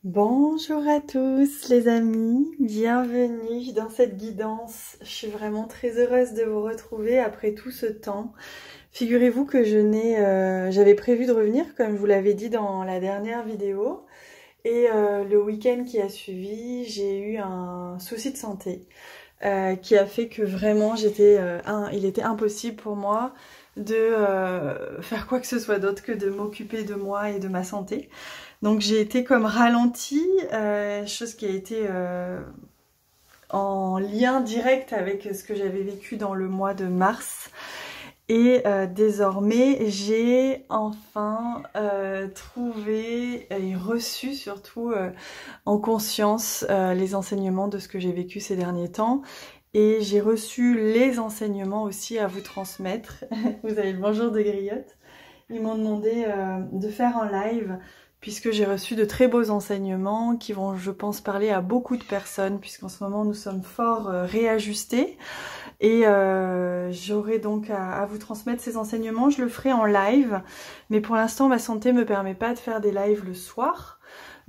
Bonjour à tous les amis, bienvenue dans cette guidance. Je suis vraiment très heureuse de vous retrouver après tout ce temps. Figurez-vous que j'avais prévu de revenir comme je vous l'avais dit dans la dernière vidéo. Et le week-end qui a suivi, j'ai eu un souci de santé qui a fait que vraiment il était impossible pour moi de faire quoi que ce soit d'autre que de m'occuper de moi et de ma santé. Donc j'ai été comme ralentie, chose qui a été en lien direct avec ce que j'avais vécu dans le mois de mars. Et désormais, j'ai enfin trouvé et reçu surtout en conscience les enseignements de ce que j'ai vécu ces derniers temps. Et j'ai reçu les enseignements aussi à vous transmettre. Vous avez le bonjour de Griotte. Ils m'ont demandé de faire un live puisque j'ai reçu de très beaux enseignements qui vont, je pense, parler à beaucoup de personnes puisqu'en ce moment, nous sommes fort réajustés. Et j'aurai donc à vous transmettre ces enseignements. Je le ferai en live, mais pour l'instant, ma santé ne me permet pas de faire des lives le soir.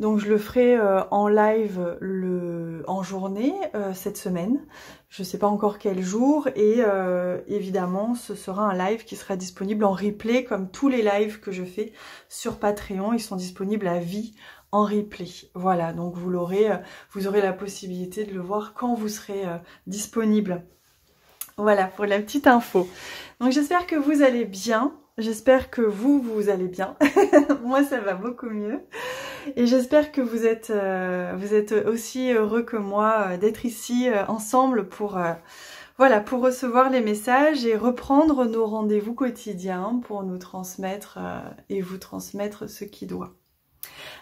Donc je le ferai en live en journée cette semaine. Je ne sais pas encore quel jour et évidemment ce sera un live qui sera disponible en replay comme tous les lives que je fais sur Patreon. Ils sont disponibles à vie en replay. Voilà, donc vous aurez la possibilité de le voir quand vous serez disponible. Voilà pour la petite info. Donc j'espère que vous allez bien. J'espère que vous allez bien. Moi ça va beaucoup mieux. Et j'espère que vous êtes aussi heureux que moi d'être ici ensemble pour recevoir les messages et reprendre nos rendez-vous quotidiens pour nous transmettre et vous transmettre ce qui doit.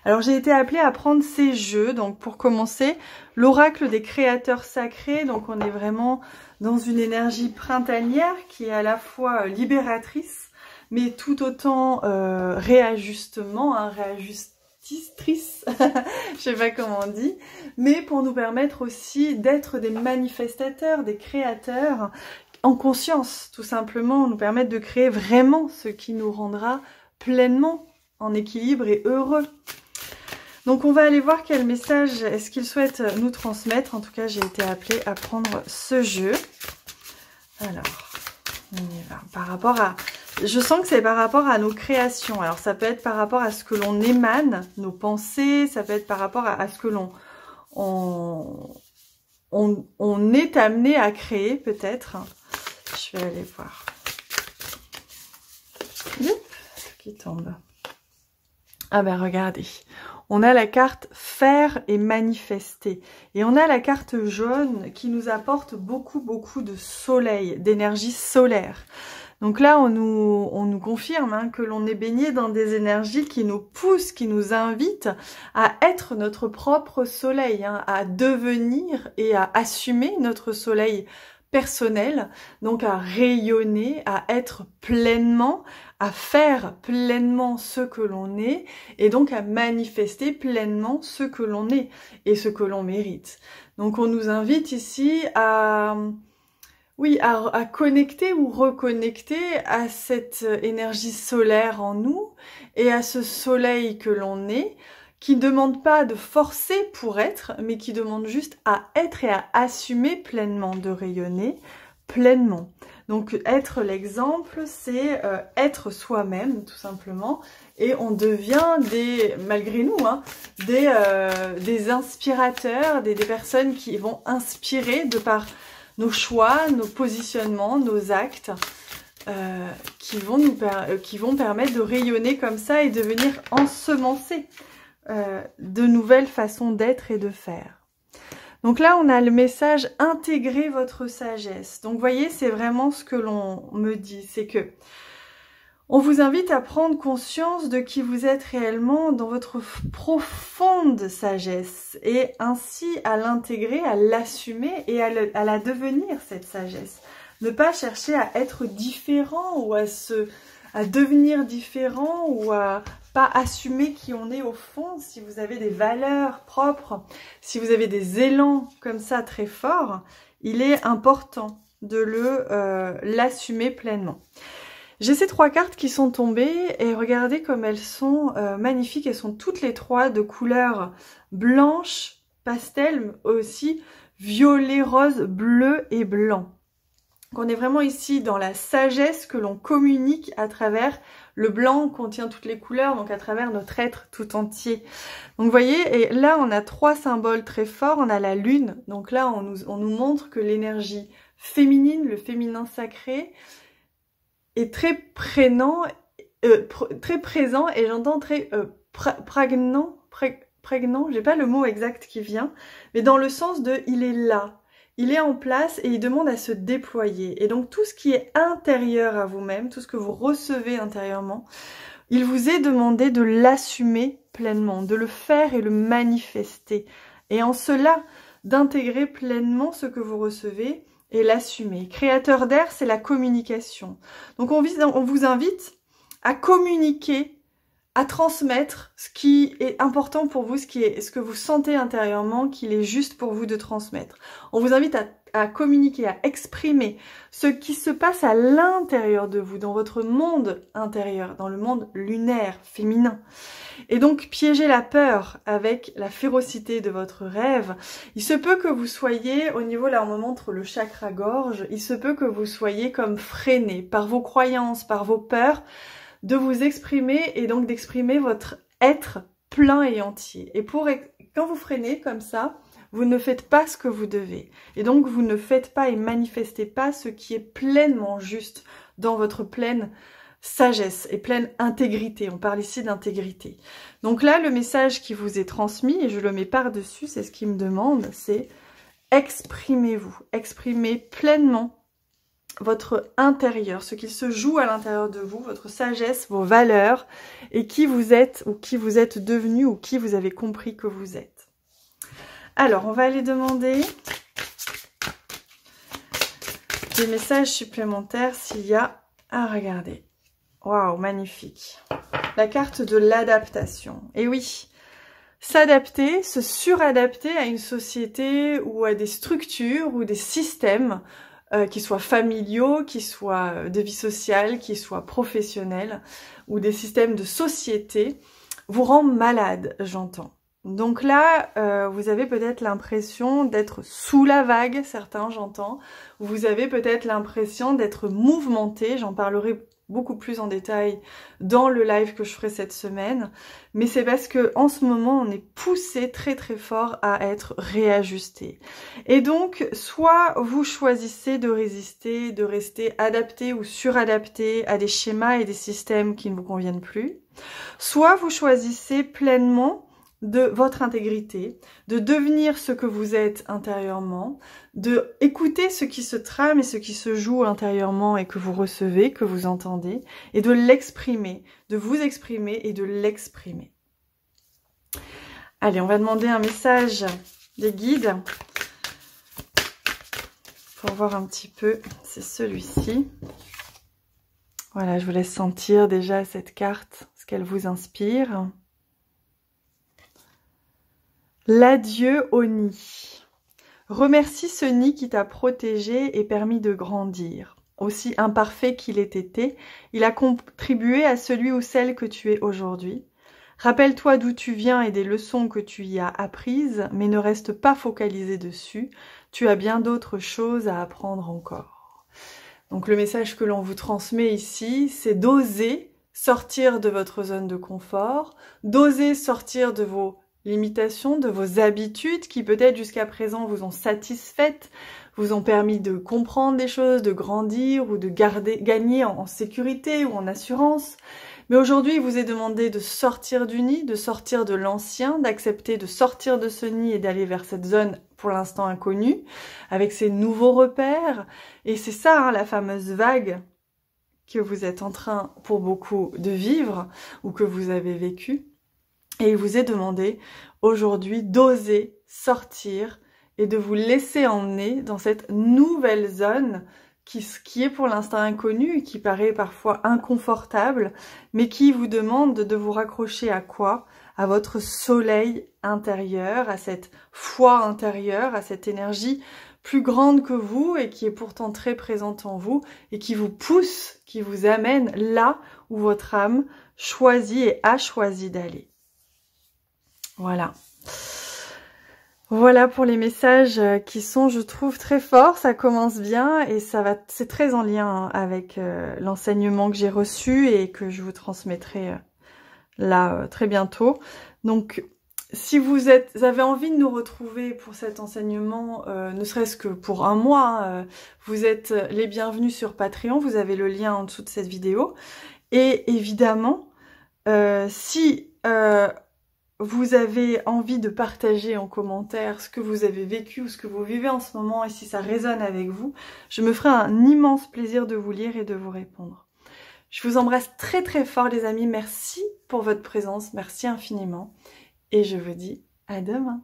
Alors j'ai été appelée à prendre ces jeux, donc pour commencer, l'oracle des créateurs sacrés, donc on est vraiment dans une énergie printanière qui est à la fois libératrice, mais tout autant réajustement, réajustitrice, je sais pas comment on dit, mais pour nous permettre aussi d'être des manifestateurs, des créateurs en conscience, tout simplement, nous permettre de créer vraiment ce qui nous rendra pleinement en équilibre et heureux. Donc on va aller voir quel message est-ce qu'il souhaite nous transmettre. En tout cas, j'ai été appelée à prendre ce jeu. Alors, on y va. Par rapport à... Je sens que c'est par rapport à nos créations. Alors ça peut être par rapport à ce que l'on émane, nos pensées, ça peut être par rapport à ce que on est amené à créer peut-être. Je vais aller voir. Youp, qui tombe. Ah ben regardez, on a la carte faire et manifester. Et on a la carte jaune qui nous apporte beaucoup de soleil, d'énergie solaire. Donc là, on nous confirme que l'on est baigné dans des énergies qui nous poussent, qui nous invitent à être notre propre soleil, à devenir et à assumer notre soleil personnel, donc à rayonner, à être pleinement, à faire pleinement ce que l'on est et donc à manifester pleinement ce que l'on est et ce que l'on mérite. Donc on nous invite ici à connecter ou reconnecter à cette énergie solaire en nous et à ce soleil que l'on est, qui ne demande pas de forcer pour être, mais qui demande juste à être et à assumer pleinement, de rayonner pleinement. Donc être l'exemple, c'est être soi-même tout simplement, et on devient malgré nous, des inspirateurs, des personnes qui vont inspirer de par nos choix, nos positionnements, nos actes, qui vont permettre de rayonner comme ça et de venir ensemencer de nouvelles façons d'être et de faire. Donc là, on a le message « Intégrez votre sagesse ». Donc, vous voyez, c'est vraiment ce que l'on me dit. C'est que on vous invite à prendre conscience de qui vous êtes réellement dans votre profonde sagesse et ainsi à l'intégrer, à l'assumer et à la devenir, cette sagesse. Ne pas chercher à être différent ou à devenir différent ou à pas assumer qui on est au fond. Si vous avez des valeurs propres, si vous avez des élans comme ça très forts, il est important de l'assumer pleinement. J'ai ces 3 cartes qui sont tombées et regardez comme elles sont magnifiques. Elles sont toutes les 3 de couleur blanche, pastel, mais aussi violet, rose, bleu et blanc. Donc on est vraiment ici dans la sagesse que l'on communique à travers le blanc contient toutes les couleurs, donc à travers notre être tout entier. Donc vous voyez, et là on a 3 symboles très forts. On a la lune, donc là on nous montre que l'énergie féminine, le féminin sacré, est très prégnant, très présent, et j'entends très prégnant, j'ai pas le mot exact qui vient, mais dans le sens de il est là. Il est en place et il demande à se déployer. Et donc tout ce qui est intérieur à vous-même, tout ce que vous recevez intérieurement, il vous est demandé de l'assumer pleinement, de le faire et le manifester. Et en cela, d'intégrer pleinement ce que vous recevez et l'assumer. Créateur d'air, c'est la communication. Donc on vous invite à communiquer, à transmettre ce qui est important pour vous, ce que vous sentez intérieurement, qu'il est juste pour vous de transmettre. On vous invite à communiquer, à exprimer ce qui se passe à l'intérieur de vous, dans votre monde intérieur, dans le monde lunaire, féminin. Et donc piéger la peur avec la férocité de votre rêve. Il se peut que vous soyez, au niveau, là on me montre le chakra gorge, il se peut que vous soyez comme freiné par vos croyances, par vos peurs, de vous exprimer et donc d'exprimer votre être plein et entier. Et quand vous freinez comme ça, vous ne faites pas ce que vous devez. Et donc vous ne faites pas et manifestez pas ce qui est pleinement juste dans votre pleine sagesse et pleine intégrité. On parle ici d'intégrité. Donc là, le message qui vous est transmis, et je le mets par-dessus, c'est ce qu'il me demande, c'est exprimez-vous. Exprimez pleinement votre intérieur, ce qu'il se joue à l'intérieur de vous, votre sagesse, vos valeurs, et qui vous êtes, ou qui vous êtes devenu, ou qui vous avez compris que vous êtes. Alors, on va aller demander des messages supplémentaires s'il y a à regarder. Waouh, magnifique. La carte de l'adaptation. Et oui, s'adapter, se suradapter à une société ou à des structures ou des systèmes qui soient familiaux, qui soient de vie sociale, qui soient professionnels, ou des systèmes de société, vous rend malade, j'entends. Donc là, vous avez peut-être l'impression d'être sous la vague, certains j'entends. Vous avez peut-être l'impression d'être mouvementé, j'en parlerai beaucoup plus en détail dans le live que je ferai cette semaine, mais c'est parce que en ce moment on est poussé très très fort à être réajusté. Et donc soit vous choisissez de résister, de rester adapté ou suradapté à des schémas et des systèmes qui ne vous conviennent plus, soit vous choisissez pleinement de votre intégrité, de devenir ce que vous êtes intérieurement, de écouter ce qui se trame et ce qui se joue intérieurement et que vous recevez, que vous entendez, et de l'exprimer, de vous exprimer et de l'exprimer. Allez, on va demander un message des guides pour voir un petit peu, c'est celui-ci. Voilà, je vous laisse sentir déjà cette carte, ce qu'elle vous inspire. L'adieu au nid. Remercie ce nid qui t'a protégé et permis de grandir. Aussi imparfait qu'il ait été, il a contribué à celui ou celle que tu es aujourd'hui. Rappelle-toi d'où tu viens et des leçons que tu y as apprises, mais ne reste pas focalisé dessus. Tu as bien d'autres choses à apprendre encore. Donc le message que l'on vous transmet ici, c'est d'oser sortir de votre zone de confort, d'oser sortir de vos limitations, de vos habitudes qui peut-être jusqu'à présent vous ont satisfaites, vous ont permis de comprendre des choses, de grandir ou de gagner en sécurité ou en assurance. Mais aujourd'hui, il vous est demandé de sortir du nid, de sortir de l'ancien, d'accepter de sortir de ce nid et d'aller vers cette zone pour l'instant inconnue, avec ces nouveaux repères. Et c'est ça, hein, la fameuse vague que vous êtes en train, pour beaucoup, de vivre ou que vous avez vécu. Et il vous est demandé aujourd'hui d'oser sortir et de vous laisser emmener dans cette nouvelle zone qui est pour l'instant inconnue, qui paraît parfois inconfortable, mais qui vous demande de vous raccrocher à quoi? À votre soleil intérieur, à cette foi intérieure, à cette énergie plus grande que vous et qui est pourtant très présente en vous et qui vous pousse, qui vous amène là où votre âme choisit et a choisi d'aller. Voilà. Voilà pour les messages qui sont, je trouve, très forts. Ça commence bien et c'est très en lien avec l'enseignement que j'ai reçu et que je vous transmettrai là très bientôt. Donc, si vous avez envie de nous retrouver pour cet enseignement, ne serait-ce que pour un mois, vous êtes les bienvenus sur Patreon. Vous avez le lien en dessous de cette vidéo. Et évidemment, si vous avez envie de partager en commentaire ce que vous avez vécu ou ce que vous vivez en ce moment et si ça résonne avec vous, je me ferai un immense plaisir de vous lire et de vous répondre. Je vous embrasse très très fort les amis, merci pour votre présence, merci infiniment et je vous dis à demain.